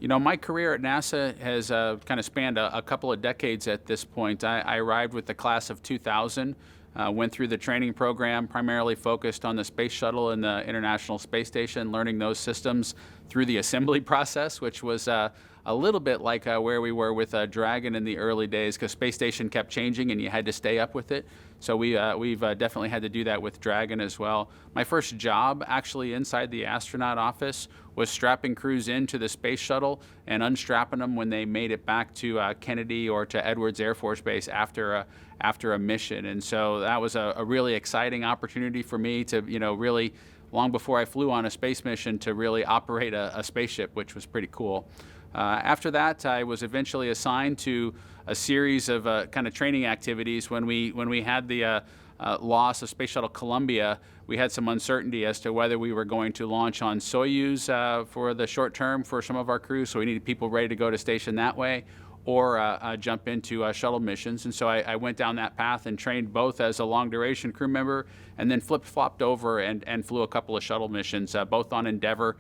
My career at NASA has kind of spanned a couple of decades at this point. I arrived with the class of 2000, went through the training program, primarily focused on the Space Shuttle and the International Space Station, learning those systems through the assembly process, which was a little bit like where we were with Dragon in the early days, because Space Station kept changing and you had to stay up with it. So we've definitely had to do that with Dragon as well. My first job actually inside the astronaut office was strapping crews into the space shuttle and unstrapping them when they made it back to Kennedy or to Edwards Air Force Base after a mission. And so that was a really exciting opportunity for me to, really, long before I flew on a space mission, to really operate a spaceship, which was pretty cool. After that, I was eventually assigned to a series of kind of training activities. When we had the loss of Space Shuttle Columbia, we had some uncertainty as to whether we were going to launch on Soyuz for the short term for some of our crews, so we needed people ready to go to station that way, or jump into shuttle missions. And so I went down that path and trained both as a long-duration crew member, and then flip-flopped over and flew a couple of shuttle missions, both on Endeavour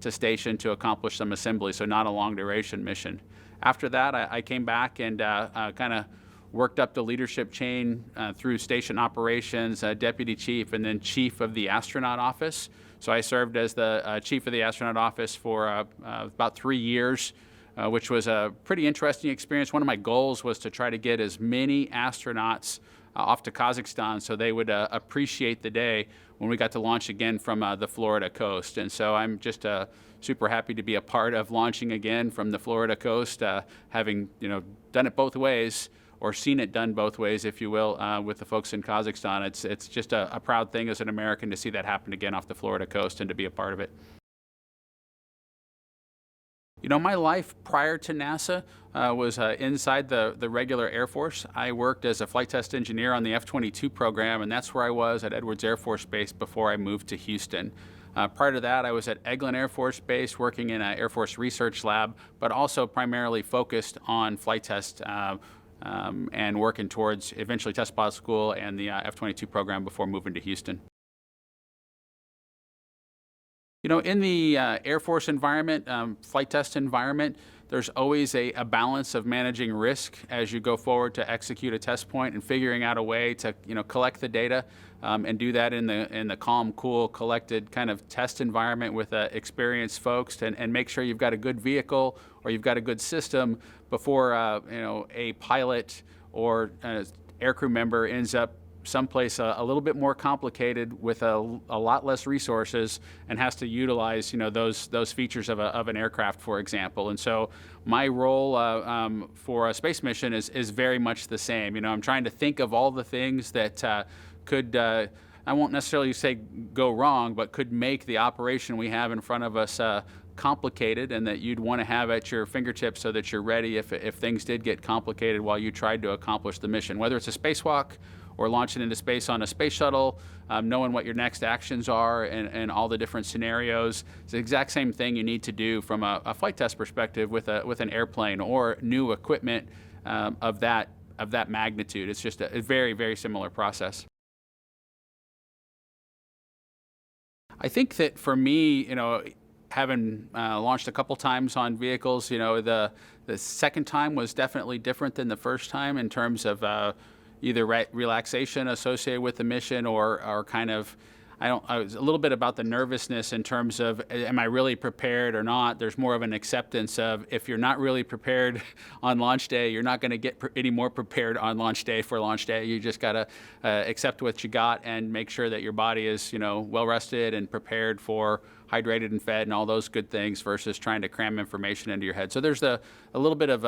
to station to accomplish some assembly, so not a long-duration mission. After that, I came back and kind of worked up the leadership chain through station operations, deputy chief, and then chief of the astronaut office. So I served as the chief of the astronaut office for about 3 years, which was a pretty interesting experience. One of my goals was to try to get as many astronauts off to Kazakhstan so they would appreciate the day when we got to launch again from the Florida coast. And so I'm just super happy to be a part of launching again from the Florida coast, having done it both ways, or seen it done both ways, if you will, with the folks in Kazakhstan. It's just a proud thing as an American to see that happen again off the Florida coast and to be a part of it. My life prior to NASA was inside the regular Air Force. I worked as a flight test engineer on the F-22 program, and that's where I was at Edwards Air Force Base before I moved to Houston. Prior to that, I was at Eglin Air Force Base working in an Air Force research lab, but also primarily focused on flight test and working towards eventually test pilot school and the F-22 program before moving to Houston. In the Air Force environment, flight test environment, there's always a balance of managing risk as you go forward to execute a test point and figuring out a way to collect the data and do that in the calm, cool, collected kind of test environment with experienced folks, and make sure you've got a good vehicle or you've got a good system before a pilot or aircrew member ends up someplace a little bit more complicated with a lot less resources and has to utilize those features of an aircraft, for example. And so my role for a space mission is very much the same. I'm trying to think of all the things that could I won't necessarily say go wrong, but could make the operation we have in front of us complicated, and that you'd want to have at your fingertips so that you're ready if things did get complicated while you tried to accomplish the mission, whether it's a spacewalk or launching into space on a space shuttle, knowing what your next actions are and all the different scenarios. It's the exact same thing you need to do from a flight test perspective with an airplane or new equipment of that magnitude. It's just a very, very similar process. I think that for me, having launched a couple times on vehicles, the second time was definitely different than the first time in terms of either relaxation associated with the mission or kind of, I was a little bit about the nervousness in terms of, am I really prepared or not? There's more of an acceptance of, if you're not really prepared on launch day, you're not going to get any more prepared on launch day for launch day. You just got to accept what you got and make sure that your body is, well rested and prepared for hydrated and fed and all those good things versus trying to cram information into your head. So there's a little bit of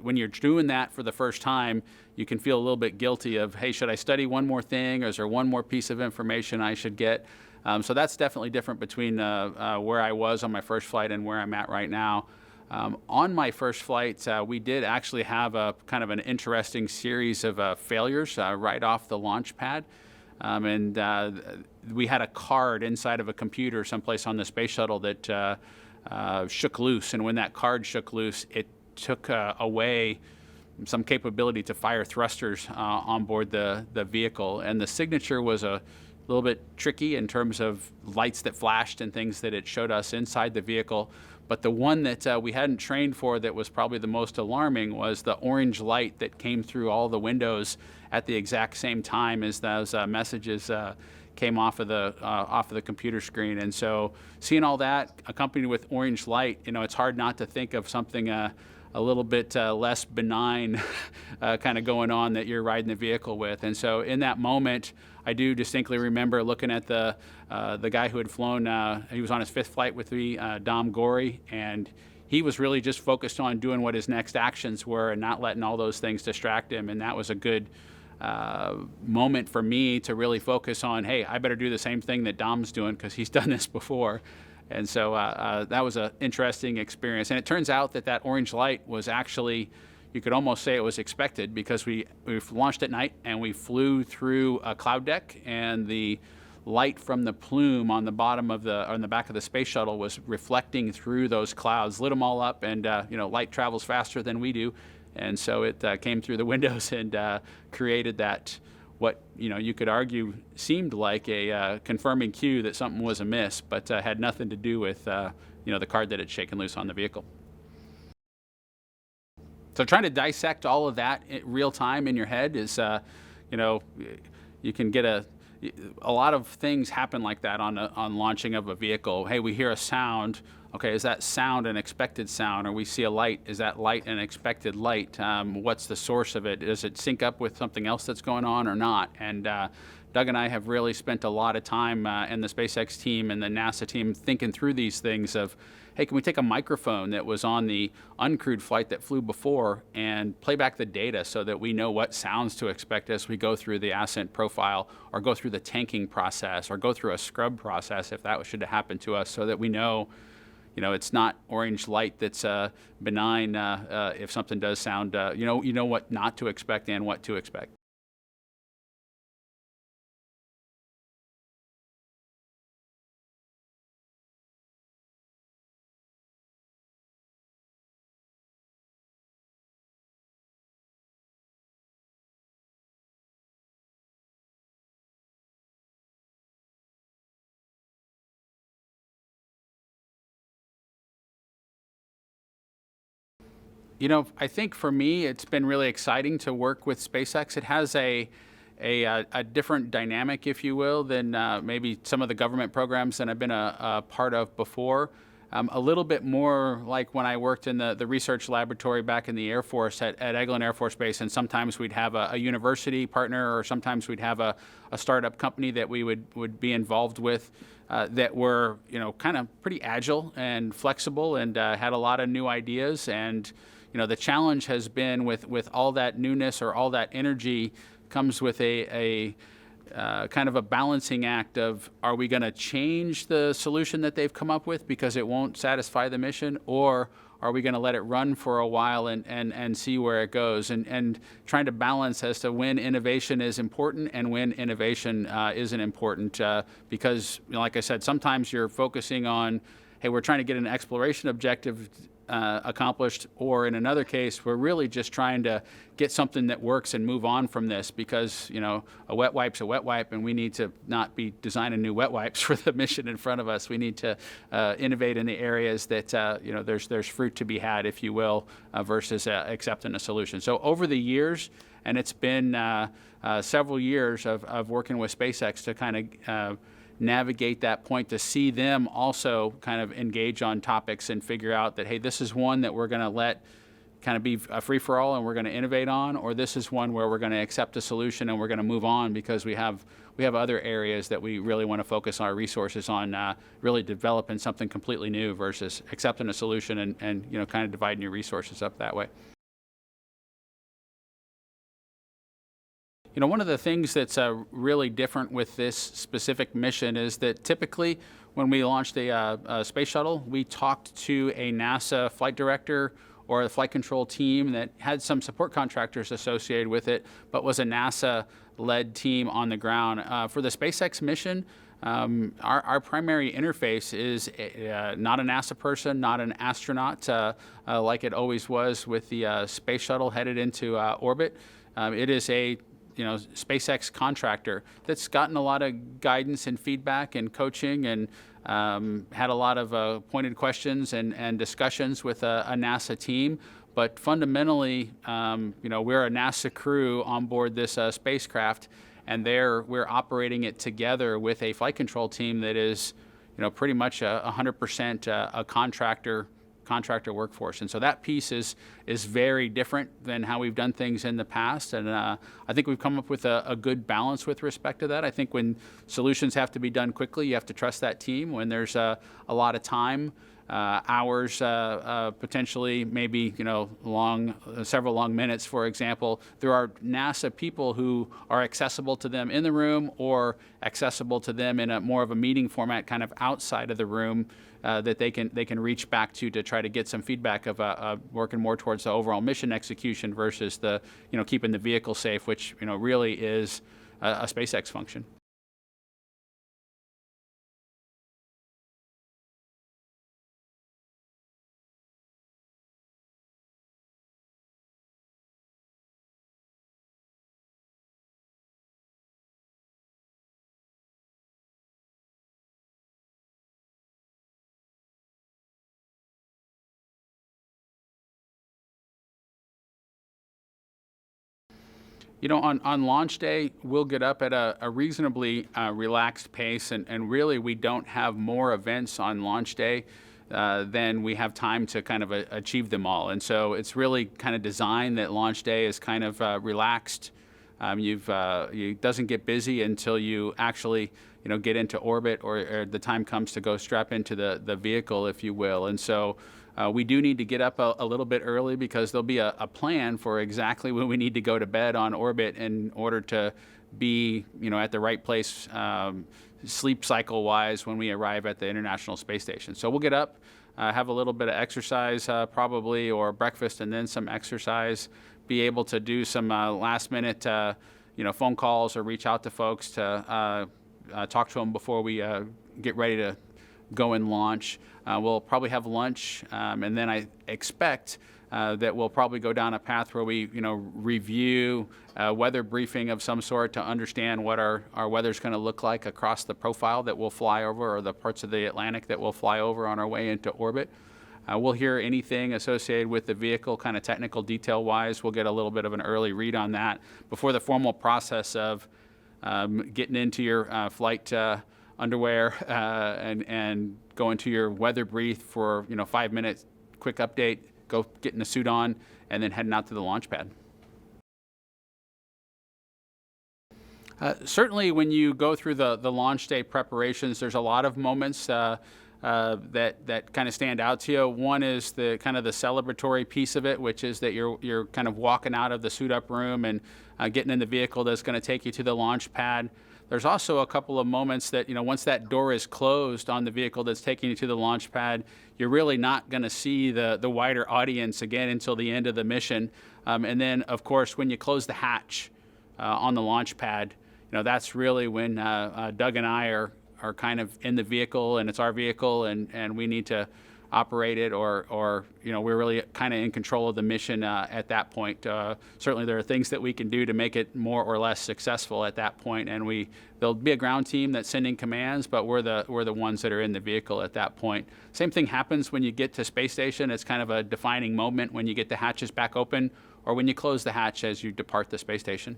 when you're doing that for the first time, you can feel a little bit guilty of, hey, should I study one more thing, or is there one more piece of information I should get? So that's definitely different between where I was on my first flight and where I'm at right now. On my first flight, we did actually have a kind of an interesting series of failures right off the launch pad. We had a card inside of a computer someplace on the space shuttle that shook loose, and when that card shook loose, it took away some capability to fire thrusters on board the vehicle, and the signature was a little bit tricky in terms of lights that flashed and things that it showed us inside the vehicle. But the one that we hadn't trained for that was probably the most alarming was the orange light that came through all the windows at the exact same time as those messages came off of the computer screen. And so seeing all that accompanied with orange light, it's hard not to think of something a little bit less benign kind of going on that you're riding the vehicle with. And so in that moment, I do distinctly remember looking at the guy who had flown, he was on his 5th flight with me, Dom Gorey, and he was really just focused on doing what his next actions were and not letting all those things distract him. And that was a good moment for me to really focus on, hey, I better do the same thing that Dom's doing because he's done this before. And so that was an interesting experience. And it turns out that orange light was actually, you could almost say it was expected, because we launched at night and we flew through a cloud deck, and the light from the plume on the bottom of on the back of the space shuttle was reflecting through those clouds, lit them all up, and light travels faster than we do. And so it came through the windows and created that, what you could argue seemed like a confirming cue that something was amiss, but had nothing to do with the card that had shaken loose on the vehicle. So trying to dissect all of that in real time in your head is, you can get a lot of things happen like that on launching of a vehicle. Hey, we hear a sound. Okay, is that sound an expected sound? Or we see a light, is that light an expected light? What's the source of it? Does it sync up with something else that's going on or not? And Doug and I have really spent a lot of time in the SpaceX team and the NASA team thinking through these things of, hey, can we take a microphone that was on the uncrewed flight that flew before and play back the data so that we know what sounds to expect as we go through the ascent profile, or go through the tanking process, or go through a scrub process if that should happen to us, so that we know it's not orange light that's benign. If something does sound, you know what not to expect and what to expect. I think for me, it's been really exciting to work with SpaceX. It has a different dynamic, if you will, than maybe some of the government programs that I've been a part of before. A little bit more like when I worked in the research laboratory back in the Air Force at Eglin Air Force Base, and sometimes we'd have a university partner, or sometimes we'd have a startup company that we would be involved with that were kind of pretty agile and flexible and had a lot of new ideas. And the challenge has been with all that newness or all that energy comes with a kind of a balancing act of, are we going to change the solution that they've come up with because it won't satisfy the mission, or are we going to let it run for a while and see where it goes, and trying to balance as to when innovation is important and when innovation isn't important, because like I said, sometimes you're focusing on, hey, we're trying to get an exploration objective accomplished, or in another case, we're really just trying to get something that works and move on from this, because a wet wipe's a wet wipe, and we need to not be designing new wet wipes for the mission in front of us. We need to innovate in the areas that there's fruit to be had, if you will, versus accepting a solution. So over the years, and it's been several years of working with SpaceX to kind of navigate that point, to see them also kind of engage on topics and figure out that, hey, this is one that we're going to let kind of be a free-for-all and we're going to innovate on, or this is one where we're going to accept a solution and we're going to move on because we have other areas that we really want to focus our resources on, really developing something completely new versus accepting a solution and kind of dividing your resources up that way. One of the things that's really different with this specific mission is that typically when we launched a space shuttle, we talked to a NASA flight director or a flight control team that had some support contractors associated with it, but was a NASA-led team on the ground. For the SpaceX mission, our primary interface is not a NASA person, not an astronaut, like it always was with the space shuttle headed into orbit. It is a SpaceX contractor that's gotten a lot of guidance and feedback and coaching and had a lot of pointed questions and discussions with a NASA team. But fundamentally, we're a NASA crew on board this spacecraft, and we're operating it together with a flight control team that is, pretty much 100% a contractor workforce. And so that piece is very different than how we've done things in the past. And I think we've come up with a good balance with respect to that. I think when solutions have to be done quickly, you have to trust that team. When there's a lot of time, hours, potentially maybe several long minutes, for example, there are NASA people who are accessible to them in the room or accessible to them in a more of a meeting format, kind of outside of the room, that they can reach back to try to get some feedback of working more towards the overall mission execution versus the keeping the vehicle safe, which really is a SpaceX function. On launch day, we'll get up at a reasonably relaxed pace, and really we don't have more events on launch day than we have time to kind of achieve them all. And so it's really kind of designed that launch day is kind of relaxed. It doesn't get busy until you actually get into orbit, or the time comes to go strap into the vehicle, if you will. And so we do need to get up a little bit early, because there'll be a plan for exactly when we need to go to bed on orbit in order to be at the right place sleep cycle wise when we arrive at the International Space Station. So we'll get up, have a little bit of exercise probably, or breakfast and then some exercise, be able to do some last minute phone calls or reach out to folks to talk to them before we get ready to go and launch. We'll probably have lunch, and then I expect that we'll probably go down a path where we review a weather briefing of some sort to understand what our weather's going to look like across the profile that we'll fly over, or the parts of the Atlantic that we'll fly over on our way into orbit. We'll hear anything associated with the vehicle, kind of technical detail wise. We'll get a little bit of an early read on that before the formal process of getting into your flight underwear and go into your weather brief for 5 minutes quick update, go getting a suit on, and then heading out to the launch pad. Certainly when you go through the launch day preparations, there's a lot of moments that kind of stand out to you. One is the kind of the celebratory piece of it, which is that you're kind of walking out of the suit up room and getting in the vehicle that's going to take you to the launch pad. There's also a couple of moments that, once that door is closed on the vehicle that's taking you to the launch pad, you're really not going to see the wider audience again until the end of the mission. And then, of course, when you close the hatch on the launch pad, that's really when Doug and I are kind of in the vehicle, and it's our vehicle, and we need to operate it, or we're really kind of in control of the mission at that point. Certainly there are things that we can do to make it more or less successful at that point, and there'll be a ground team that's sending commands, but we're the ones that are in the vehicle at that point. Same thing happens when you get to space station. It's kind of a defining moment when you get the hatches back open, or when you close the hatch as you depart the space station.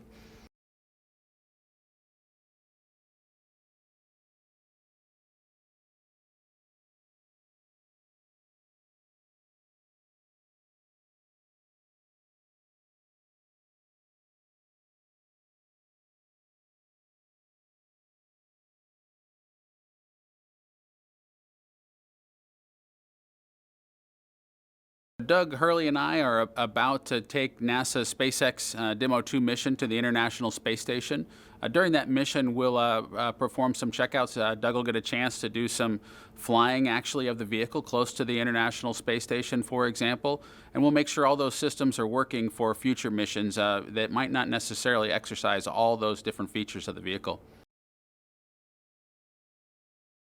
Doug Hurley and I are about to take NASA's SpaceX Demo 2 mission to the International Space Station. During that mission, we'll perform some checkouts. Doug will get a chance to do some flying, actually, of the vehicle close to the International Space Station, for example, and we'll make sure all those systems are working for future missions that might not necessarily exercise all those different features of the vehicle.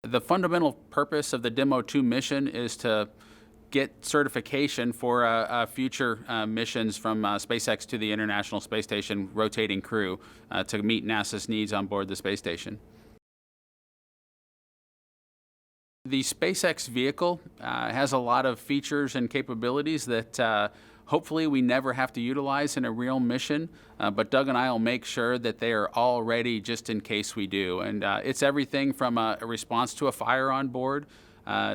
The fundamental purpose of the Demo 2 mission is to get certification for future missions from SpaceX to the International Space Station rotating crew to meet NASA's needs on board the space station. The SpaceX vehicle has a lot of features and capabilities that hopefully we never have to utilize in a real mission, but Doug and I will make sure that they are all ready just in case we do. And it's everything from a response to a fire on board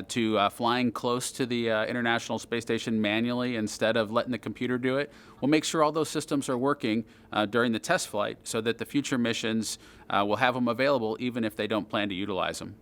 to flying close to the International Space Station manually instead of letting the computer do it. We'll make sure all those systems are working during the test flight so that the future missions will have them available even if they don't plan to utilize them.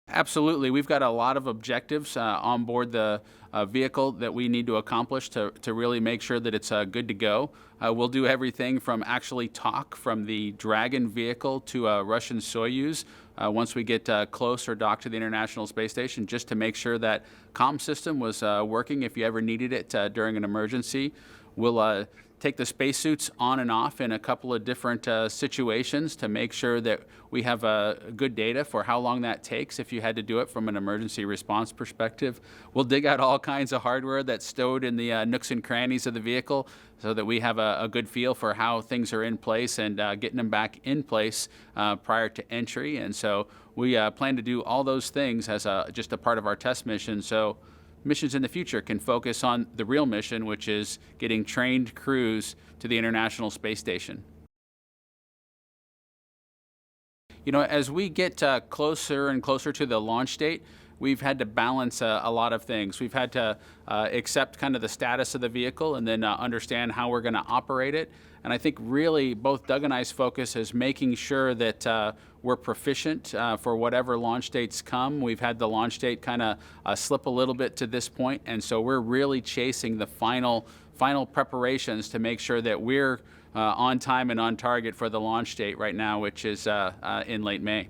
Absolutely. We've got a lot of objectives on board the vehicle that we need to accomplish to really make sure that it's good to go. We'll do everything from actually talk from the Dragon vehicle to a Russian Soyuz once we get close or dock to the International Space Station, just to make sure that comm system was working if you ever needed it during an emergency. We'll take the spacesuits on and off in a couple of different situations to make sure that we have good data for how long that takes if you had to do it from an emergency response perspective. We'll dig out all kinds of hardware that's stowed in the nooks and crannies of the vehicle so that we have a good feel for how things are in place and getting them back in place prior to entry. And so we plan to do all those things as just a part of our test mission. So missions in the future can focus on the real mission, which is getting trained crews to the International Space Station. You know, as we get closer and closer to the launch date, we've had to balance a lot of things. We've had to accept kind of the status of the vehicle and then understand how we're going to operate it. And I think really both Doug and I's focus is making sure that we're proficient for whatever launch dates come. We've had the launch date kind of slip a little bit to this point, and so we're really chasing the final preparations to make sure that we're on time and on target for the launch date right now, which is in late May.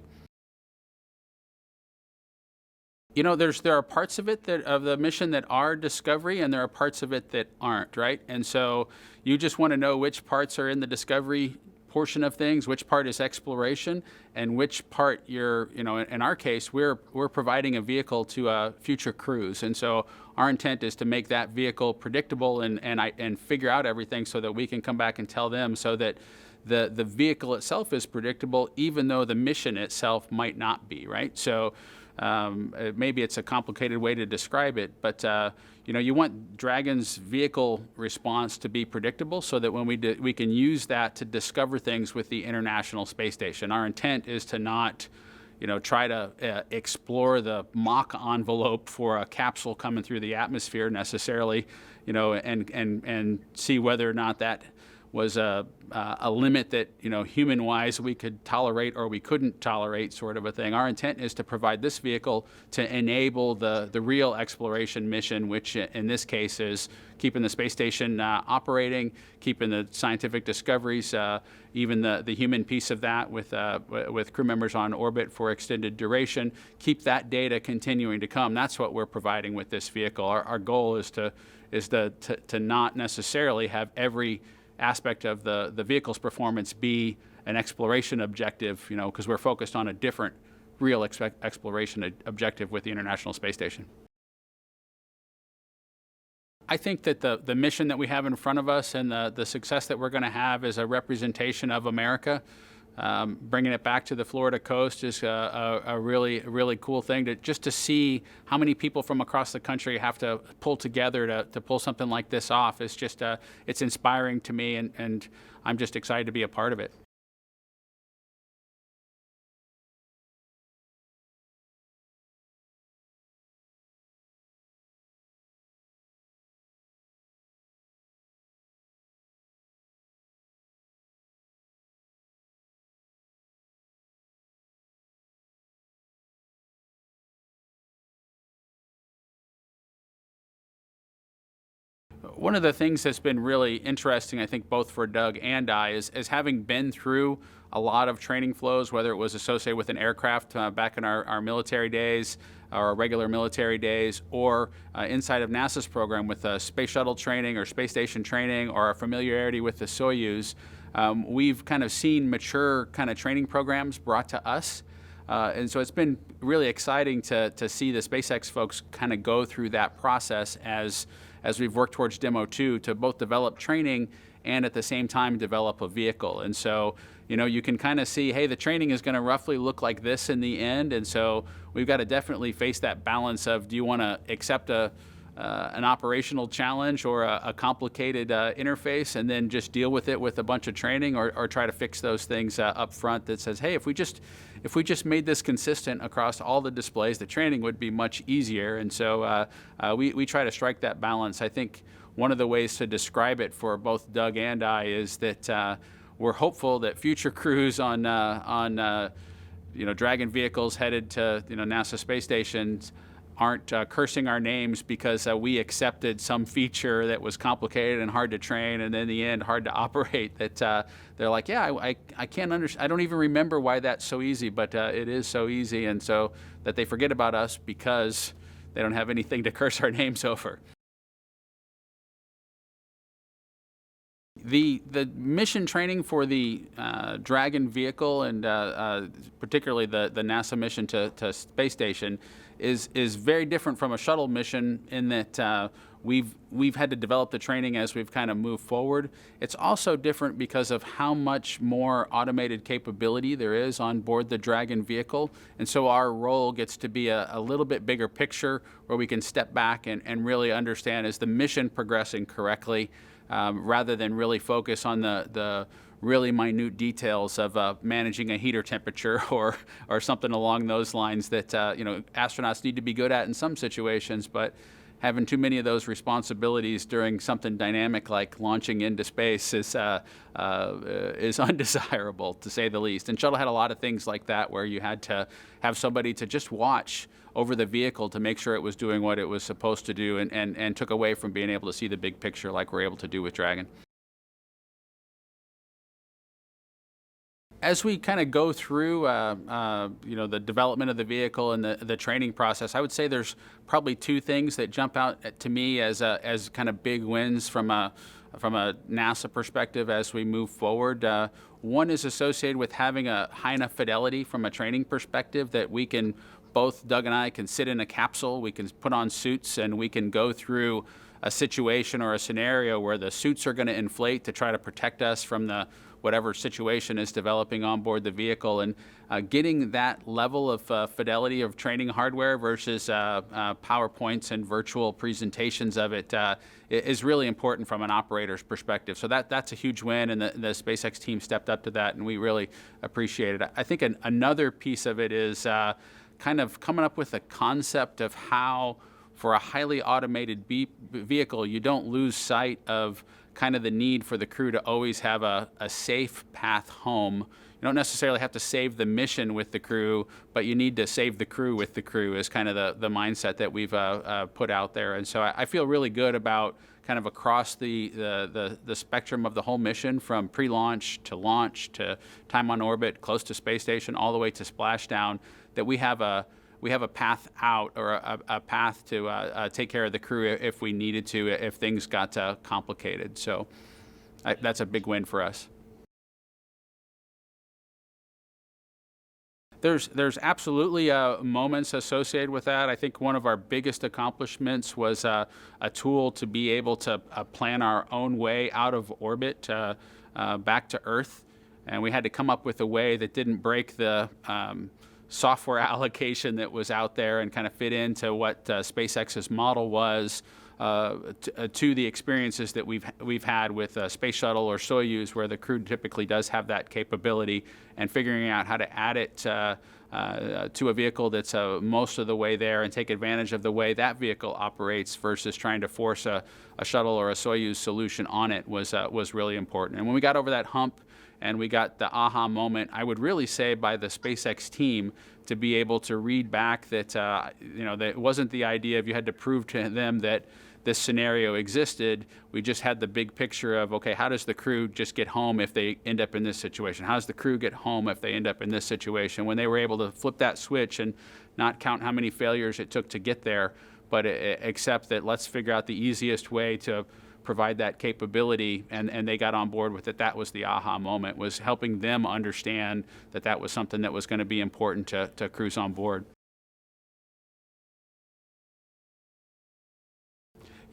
You know, there are parts of it of the mission that are discovery, and there are parts of it that aren't, right? And so you just want to know which parts are in the discovery portion of things, which part is exploration, and which part in our case, we're providing a vehicle to future crews. And so our intent is to make that vehicle predictable and figure out everything so that we can come back and tell them, so that the vehicle itself is predictable, even though the mission itself might not be, right? So maybe it's a complicated way to describe it, but you want Dragon's vehicle response to be predictable so that when we can use that to discover things with the International Space Station. Our intent is to not try to explore the Mach envelope for a capsule coming through the atmosphere necessarily, and see whether or not that was a limit that human-wise we could tolerate or we couldn't tolerate, sort of a thing. Our intent is to provide this vehicle to enable the real exploration mission, which in this case is keeping the space station operating, keeping the scientific discoveries, even the human piece of that with crew members on orbit for extended duration, keep that data continuing to come. That's what we're providing with this vehicle. Our goal is to not necessarily have every aspect of the vehicle's performance be an exploration objective, because we're focused on a different real exploration objective with the International Space Station. I think that the mission that we have in front of us and the success that we're going to have is a representation of America. Bringing it back to the Florida coast is a really cool thing to see how many people from across the country have to pull together to pull something like this off. It's just it's inspiring to me, and I'm just excited to be a part of it. One of the things that's been really interesting, I think, both for Doug and I, is having been through a lot of training flows, whether it was associated with an aircraft back in our military days, our regular military days, or inside of NASA's program with space shuttle training or space station training, or our familiarity with the Soyuz. We've kind of seen mature kind of training programs brought to us. And so it's been really exciting to see the SpaceX folks kind of go through that process as as we've worked towards Demo 2 to both develop training and at the same time develop a vehicle. And so, you can kind of see, hey, the training is going to roughly look like this in the end. And so we've got to definitely face that balance of, do you want to accept an operational challenge or a complicated interface and then just deal with it with a bunch of training, or try to fix those things up front that says, hey, if we just made this consistent across all the displays, the training would be much easier. And so we try to strike that balance. I think one of the ways to describe it for both Doug and I is that we're hopeful that future crews on Dragon vehicles headed to NASA space stations aren't cursing our names because we accepted some feature that was complicated and hard to train, and in the end hard to operate. That they're like, yeah, I can't understand. I don't even remember why that's so easy, but it is so easy, and so that they forget about us because they don't have anything to curse our names over. The mission training for the Dragon vehicle, and particularly the NASA mission to space station, is very different from a shuttle mission in that we've had to develop the training as we've kind of moved forward. It's also different because of how much more automated capability there is on board the Dragon vehicle, and so our role gets to be a little bit bigger picture where we can step back and really understand, is the mission progressing correctly, rather than really focus on the really minute details of managing a heater temperature or something along those lines that astronauts need to be good at in some situations, but having too many of those responsibilities during something dynamic like launching into space is undesirable, to say the least. And shuttle had a lot of things like that, where you had to have somebody to just watch over the vehicle to make sure it was doing what it was supposed to do, and took away from being able to see the big picture like we're able to do with Dragon. As we kind of go through the development of the vehicle and the training process, I would say there's probably two things that jump out to me as kind of big wins from a NASA perspective as we move forward. One is associated with having a high enough fidelity from a training perspective that we can, both Doug and I can sit in a capsule, we can put on suits, and we can go through a situation or a scenario where the suits are going to inflate to try to protect us from whatever situation is developing on board the vehicle. And getting that level of fidelity of training hardware versus PowerPoints and virtual presentations of it is really important from an operator's perspective. So that's a huge win, and the SpaceX team stepped up to that, and we really appreciate it. I think another piece of it is kind of coming up with a concept of how, for a highly automated vehicle, you don't lose sight of kind of the need for the crew to always have a safe path home. You don't necessarily have to save the mission with the crew, but you need to save the crew with the crew, is kind of the mindset that we've put out there. And so I feel really good about kind of across the spectrum of the whole mission, from pre-launch to time on orbit, close to space station, all the way to splashdown, that we have a path out, or a path to take care of the crew if we needed to, if things got complicated. So that's a big win for us. There's absolutely moments associated with that. I think one of our biggest accomplishments was a tool to be able to plan our own way out of orbit back to Earth. And we had to come up with a way that didn't break the software allocation that was out there, and kind of fit into what SpaceX's model was to the experiences that we've had with Space Shuttle or Soyuz, where the crew typically does have that capability, and figuring out how to add it to a vehicle that's most of the way there, and take advantage of the way that vehicle operates versus trying to force a shuttle or a Soyuz solution on it was really important. And when we got over that hump and we got the aha moment, I would really say, by the SpaceX team, to be able to read back that that it wasn't the idea of you had to prove to them that this scenario existed. We just had the big picture of, okay, how does the crew just get home if they end up in this situation? How does the crew get home if they end up in this situation? When they were able to flip that switch and not count how many failures it took to get there, but accept that let's figure out the easiest way to provide that capability, and they got on board with it. That was the aha moment, was helping them understand that that was something that was going to be important to crews on board.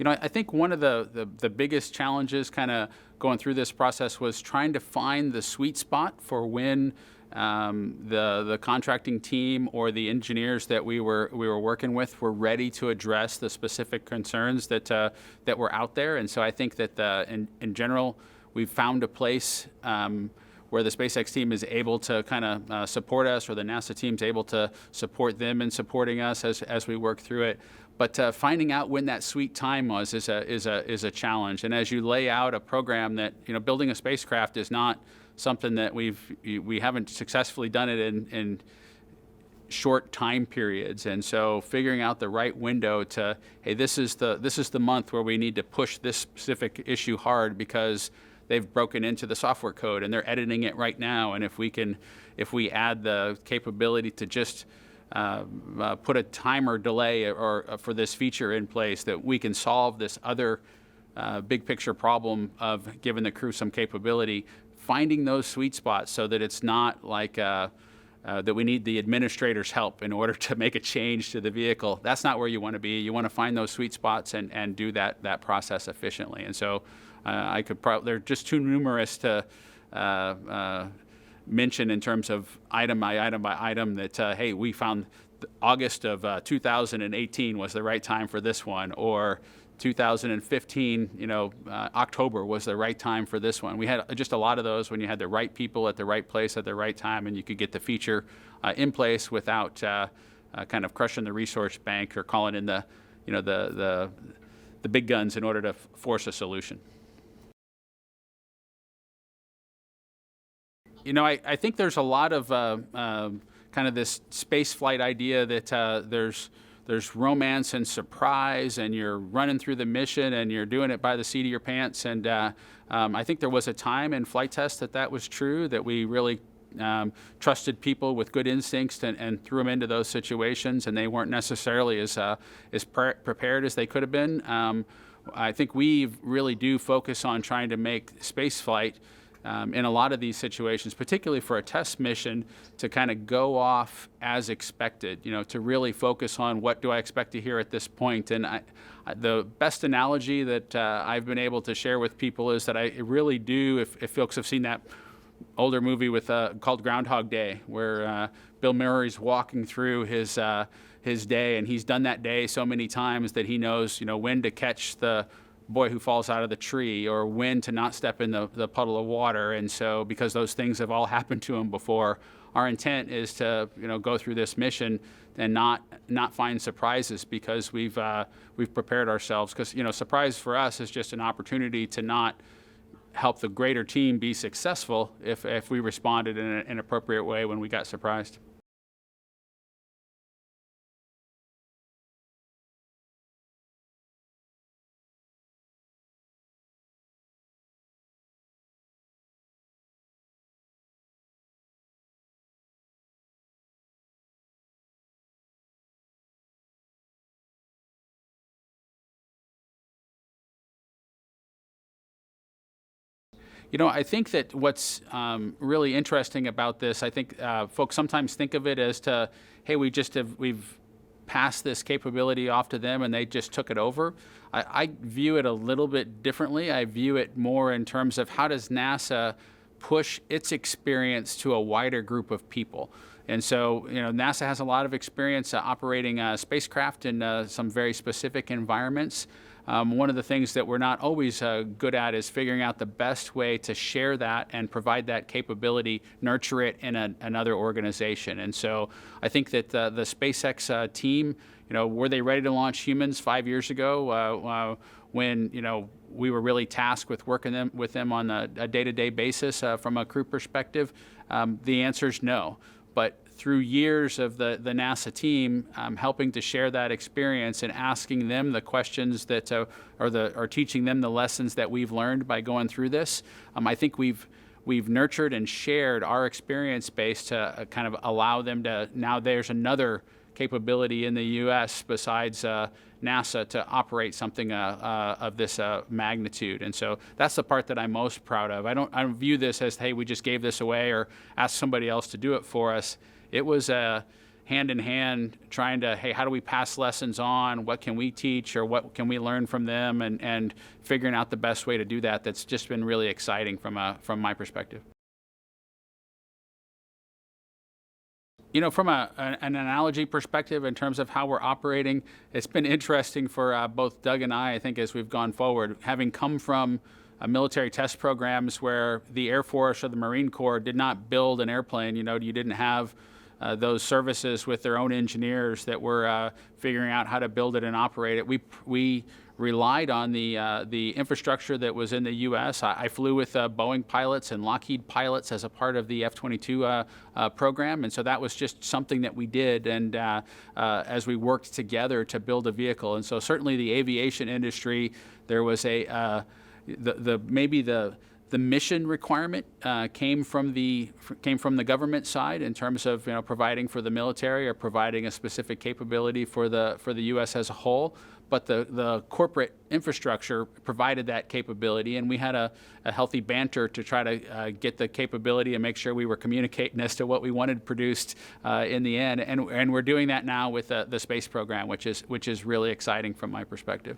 I think one of the biggest challenges kind of going through this process was trying to find the sweet spot for when the contracting team or the engineers that we were working with were ready to address the specific concerns that were out there. And so I think that in general, we've found a place where the SpaceX team is able to kind of support us, or the NASA team's able to support them in supporting us as we work through it. But finding out when that sweet time was is a challenge. And as you lay out a program that, building a spacecraft is not something that we haven't successfully done it in short time periods. And so figuring out the right window to, hey, this is the month where we need to push this specific issue hard because they've broken into the software code and they're editing it right now. And if we add the capability to just put a timer delay or for this feature in place, that we can solve this other big picture problem of giving the crew some capability, finding those sweet spots so that it's not like that we need the administrator's help in order to make a change to the vehicle. That's not where you want to be. You want to find those sweet spots and do that process efficiently. And so they're just too numerous to mention in terms of item by item that, hey, we found August of 2018 was the right time for this one, or 2015, October was the right time for this one. We had just a lot of those when you had the right people at the right place at the right time, and you could get the feature in place without kind of crushing the resource bank or calling in the big guns in order to force a solution. I think there's a lot of kind of this space flight idea that there's romance and surprise, and you're running through the mission and you're doing it by the seat of your pants. And I think there was a time in flight test that was true, that we really trusted people with good instincts and threw them into those situations, and they weren't necessarily as prepared as they could have been. I think we really do focus on trying to make space flight in a lot of these situations, particularly for a test mission, to kind of go off as expected, to really focus on what do I expect to hear at this point. And the best analogy that I've been able to share with people is that I really do, if folks have seen that older movie called Groundhog Day, where Bill Murray's walking through his day, and he's done that day so many times that he knows, when to catch the boy who falls out of the tree, or when to not step in the puddle of water. And so, because those things have all happened to him before, our intent is to go through this mission and not find surprises, because we've prepared ourselves. Because surprise for us is just an opportunity to not help the greater team be successful if we responded in an appropriate way when we got surprised. I think that what's really interesting about this, I think folks sometimes think of it as to, hey, we've passed this capability off to them and they just took it over. I view it a little bit differently. I view it more in terms of how does NASA push its experience to a wider group of people. And so, NASA has a lot of experience operating spacecraft in some very specific environments. One of the things that we're not always good at is figuring out the best way to share that and provide that capability, nurture it in another organization. And so I think that the SpaceX team, were they ready to launch humans 5 years ago when, we were really tasked with working with them on a day-to-day basis from a crew perspective? The answer is no. But through years of the NASA team helping to share that experience and asking them the questions that or teaching them the lessons that we've learned by going through this, I think we've nurtured and shared our experience base to kind of allow them to, now there's another capability in the U.S. besides NASA to operate something of this magnitude. And so that's the part that I'm most proud of. I don't view this as, hey, we just gave this away or asked somebody else to do it for us. It was, hand in hand trying to, hey, how do we pass lessons on? What can we teach, or what can we learn from them? And figuring out the best way to do that. That's just been really exciting from my perspective. From an analogy perspective in terms of how we're operating, it's been interesting for both Doug and I think, as we've gone forward, having come from military test programs where the Air Force or the Marine Corps did not build an airplane. You didn't have those services with their own engineers that were figuring out how to build it and operate it. We relied on the infrastructure that was in the U.S. I flew with Boeing pilots and Lockheed pilots as a part of the F-22 program, and so that was just something that we did, and as we worked together to build a vehicle. And so certainly the aviation industry, there was maybe the mission requirement came from the government side in terms of providing for the military or providing a specific capability for the U.S. as a whole. But the corporate infrastructure provided that capability, and we had a healthy banter to try to get the capability and make sure we were communicating as to what we wanted produced in the end. And we're doing that now with the space program, which is really exciting from my perspective.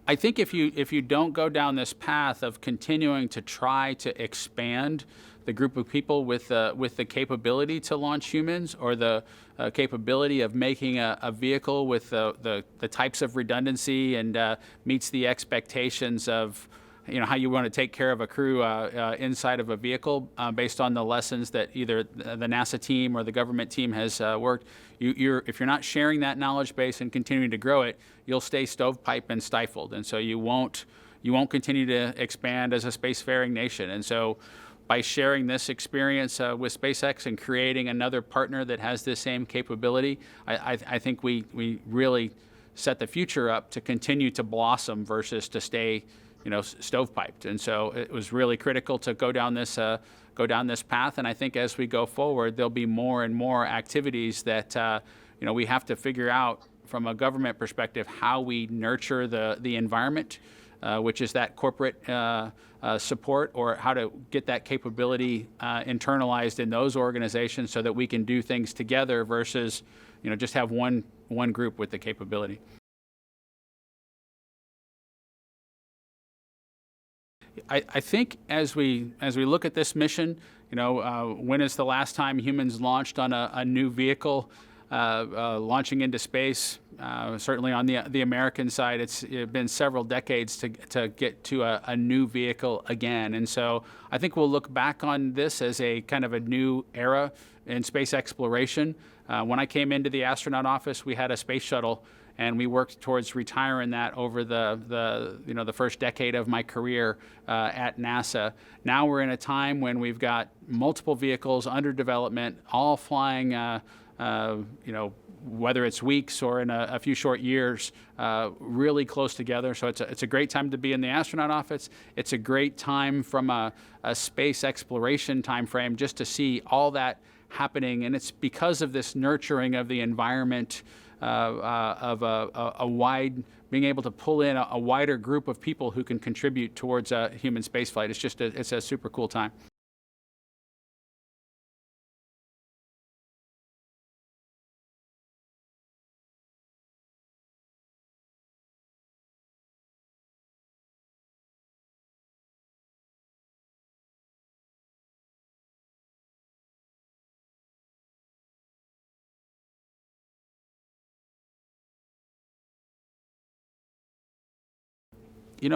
I think if you don't go down this path of continuing to try to expand the group of people with the capability to launch humans, or the capability of making a vehicle with the types of redundancy and meets the expectations of how you want to take care of a crew inside of a vehicle based on the lessons that either the NASA team or the government team has worked. If you're not sharing that knowledge base and continuing to grow it, you'll stay stovepipe and stifled, and so you won't continue to expand as a spacefaring nation. And so by sharing this experience with SpaceX and creating another partner that has this same capability, I think we really set the future up to continue to blossom versus to stay stovepiped. And so it was really critical to go down this path. And I think as we go forward, there'll be more and more activities that we have to figure out from a government perspective how we nurture the environment, which is that corporate support, or how to get that capability internalized in those organizations so that we can do things together versus just have one group with the capability. I think as we look at this mission, when is the last time humans launched on a new vehicle, launching into space? Certainly on the American side, it's been several decades to get to a new vehicle again. And so I think we'll look back on this as a kind of a new era in space exploration. When I came into the astronaut office, we had a space shuttle, and we worked towards retiring that over the first decade of my career at NASA. Now we're in a time when we've got multiple vehicles under development, all flying, whether it's weeks or in a few short years, really close together. So it's a great time to be in the astronaut office. It's a great time from a space exploration time frame just to see all that happening, and it's because of this nurturing of the environment, of a wide, being able to pull in a wider group of people who can contribute towards human spaceflight. It's a super cool time.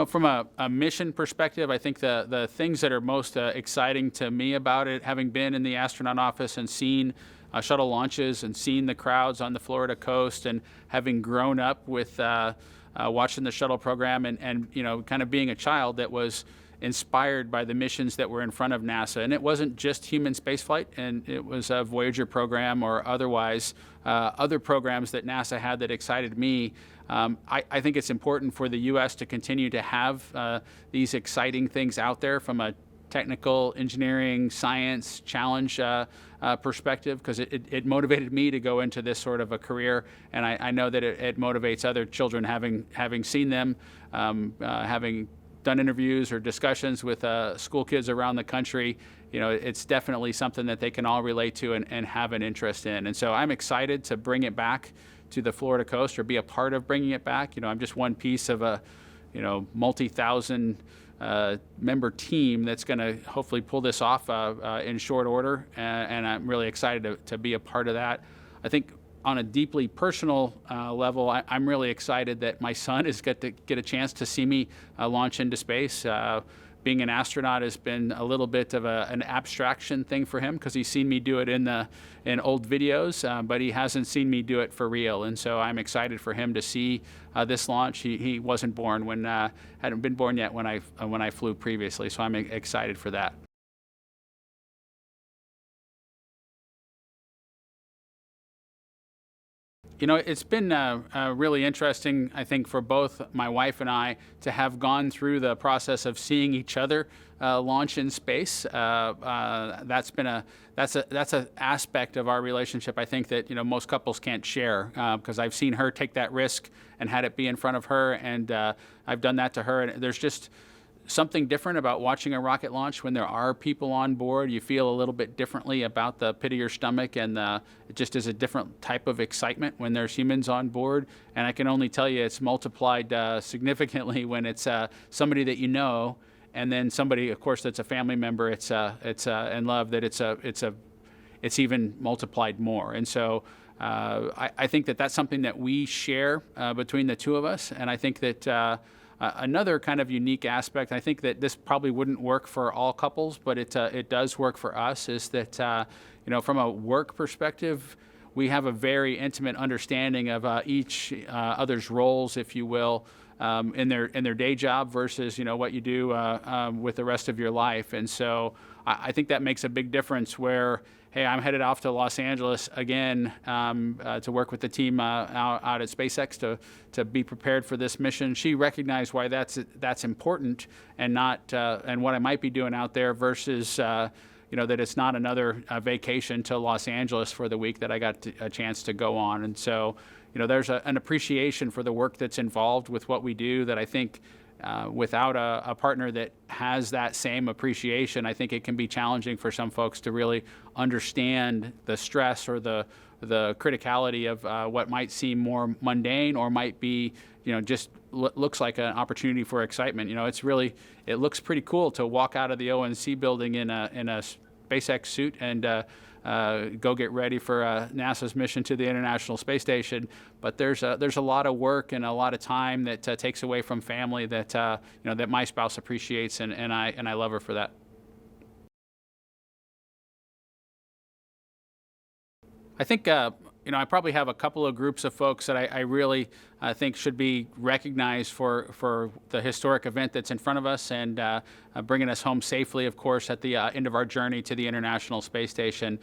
From a mission perspective, I think the things that are most exciting to me about it, having been in the astronaut office and seen shuttle launches and seen the crowds on the Florida coast, and having grown up with watching the shuttle program and kind of being a child that was inspired by the missions that were in front of NASA. And it wasn't just human spaceflight, and it was a Voyager program or otherwise other programs that NASA had that excited me. I think it's important for the U.S. to continue to have these exciting things out there from a technical, engineering, science challenge perspective, because it motivated me to go into this sort of a career, and I know that it motivates other children having seen them, having done interviews or discussions with school kids around the country, it's definitely something that they can all relate to and have an interest in. And so I'm excited to bring it back to the Florida coast, or be a part of bringing it back. I'm just one piece of a, multi-thousand member team that's going to hopefully pull this off in short order, and I'm really excited to be a part of that. I think on a deeply personal level, I'm really excited that my son is going to get a chance to see me launch into space. Being an astronaut has been a little bit of an abstraction thing for him, because he's seen me do it in old videos, but he hasn't seen me do it for real. And so I'm excited for him to see this launch. He wasn't born hadn't been born yet when I flew previously, so I'm excited for that. It's been really interesting, I think, for both my wife and I to have gone through the process of seeing each other launch in space. That's an aspect of our relationship, I think, that most couples can't share, because I've seen her take that risk and had it be in front of her, and I've done that to her. And there's just something different about watching a rocket launch when there are people on board. You feel a little bit differently about the pit of your stomach, and it just is a different type of excitement when there's humans on board. And I can only tell you it's multiplied significantly when it's somebody that you know, and then somebody, of course, that's a family member. It's in love, that it's even multiplied more. And so I think that that's something that we share between the two of us, and I think that another kind of unique aspect, I think that this probably wouldn't work for all couples, but it does work for us, is that from a work perspective, we have a very intimate understanding of each other's roles, if you will, in their day job versus what you do with the rest of your life. And so I think that makes a big difference, where, hey, I'm headed off to Los Angeles again to work with the team out at SpaceX to be prepared for this mission. She recognized why that's important, and not and what I might be doing out there versus that it's not another vacation to Los Angeles for the week that I got a chance to go on. And so there's an appreciation for the work that's involved with what we do that I think, without a partner that has that same appreciation, I think it can be challenging for some folks to really understand the stress or the criticality of what might seem more mundane, or might be, just looks like an opportunity for excitement. It looks pretty cool to walk out of the ONC building in a SpaceX suit and go get ready for NASA's mission to the International Space Station. But there's a lot of work and a lot of time that takes away from family that that my spouse appreciates, and I love her for that. I think I probably have a couple of groups of folks that I really think should be recognized for the historic event that's in front of us, and bringing us home safely, of course, at the end of our journey to the International Space Station.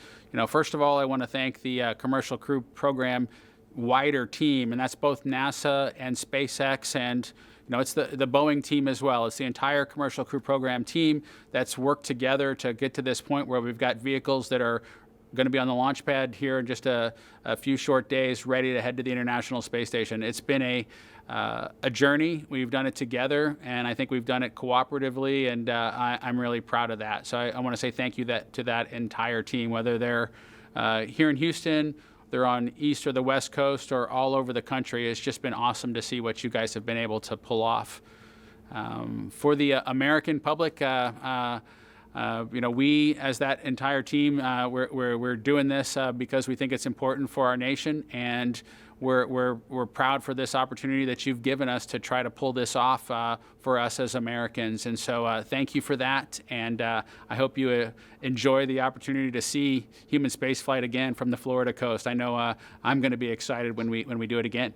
First of all, I want to thank the Commercial Crew Program wider team, and that's both NASA and SpaceX, and it's the Boeing team as well. It's the entire Commercial Crew Program team that's worked together to get to this point where we've got vehicles that are going to be on the launch pad here in just a few short days, ready to head to the International Space Station. It's been a journey. We've done it together, and I think we've done it cooperatively, and I'm really proud of that. So I want to say thank you to that entire team, whether they're here in Houston, they're on East or the West Coast, or all over the country. It's just been awesome to see what you guys have been able to pull off. For the American public, we, as that entire team, we're doing this because we think it's important for our nation, and we're proud for this opportunity that you've given us to try to pull this off for us as Americans. And so thank you for that, and I hope you enjoy the opportunity to see human spaceflight again from the Florida coast. I know I'm going to be excited when we do it again.